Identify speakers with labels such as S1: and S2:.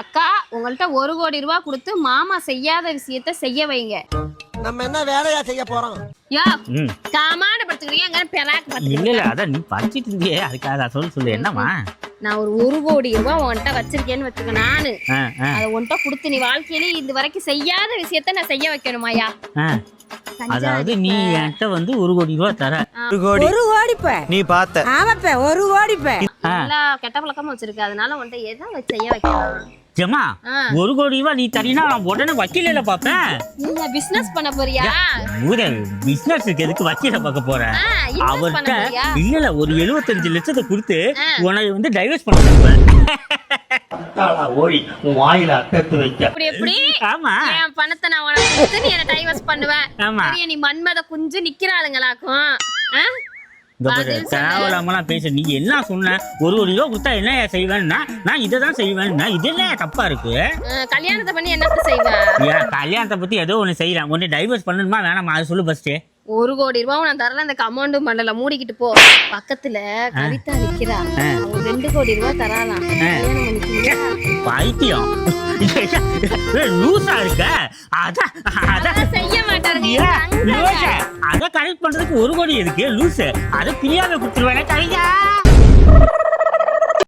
S1: அக்கா உங்கள்ட்ட 1 கோடி ரூபாய் கொடுத்து மாமா செய்யாத விஷயத்த செய்ய வைங்க.
S2: நம்ம என்ன வேலையா செய்ய போறோம்?
S1: யா காமான படுத்துக்கிறீங்க அங்க பெராக் படுத்துக்கிறீங்க.
S3: இல்ல இல்ல அத நீ படிச்சிட்டு இருந்தியே அதுக்காக சொல்லு என்னமா.
S1: நான் ஒரு 1 கோடி ரூபாய் உன்கிட்ட வச்சிருக்கேன்னு வச்சுக்க. நானு அதை உன்கிட்ட கொடுத்து நீ வாழ்க்கையில இது வரைக்கும் செய்யாத விஷயத்த நான் செய்ய வைக்கணுமாயா?
S3: அதாவது நீ என்கிட்ட வந்து 1 கோடி ரூபாய் தர.
S2: 1 கோடி நீ பார்த்த?
S4: ஆமாப்ப 1 கோடி
S1: நல்லா கெட்ட பழக்கமா வச்சிருக்க. அதனால உன்கிட்ட எதை செய்ய வைக்கலாம்?
S3: ஜமா 1 கோடி ரூபாய் நீ தரீனா நான் உடனே வக்கீல பாப்பேன்.
S1: நீங்க பிசினஸ் பண்ண போறியா?
S3: பிசினஸ்க்கு எதுக்கு வக்கீல பார்க்க போறேன்? அவர்கிட்ட இல்ல ஒரு 75 லட்சத்தை கொடுத்து உன்னை வந்து டைவர்ஸ் பண்ண போறேன். ஓடி உன் வாயில அக்கத்து வைக்க.
S1: அப்படி எப்படி?
S3: ஆமா
S1: என் பணத்தை நான் உனக்கு கொடுத்து நீ என்ன டைவர்ஸ் பண்ணுவேன்.
S3: ஆமா
S1: நீ மன்மத குஞ்சு நிக்கிறாளுங்களாக்கும்.
S3: தேவையில்லாமலாம் பேச. நீ என்ன சொன்ன 1 கோடி ரூபாய் கொடுத்தா என்ன செய்வேன்னா நான் இதை தான் செய்வேன்னா இது என்ன தப்பா இருக்கு?
S1: கல்யாணத்தை பண்ணி என்ன செய்வேன்?
S3: கல்யாணத்தை பத்தி ஏதோ ஒண்ணு செய்யலாம். ஒன்னு டைவர்ஸ் பண்ணணுமா வேணாமா அது சொல்லு ஃபர்ஸ்ட்.
S1: 1 கோடி ரூபாய் நான் தரல. அந்த கமௌண்டும் பண்ணல மூடிக்கிட்டு போ. பக்கத்துல கவிதா நிக்கிறா. 2 கோடி ரூபாய் தராலாம்.
S3: பைத்தியம் லூசா இருக்க. அத
S1: செய்ய மாட்டாருங்க.
S3: அத கரெக்ட் பண்றதுக்கு 1 கோடி எதுக்கு லூசு? அத பிரியாம கொடுத்துருவேன் கவிதா.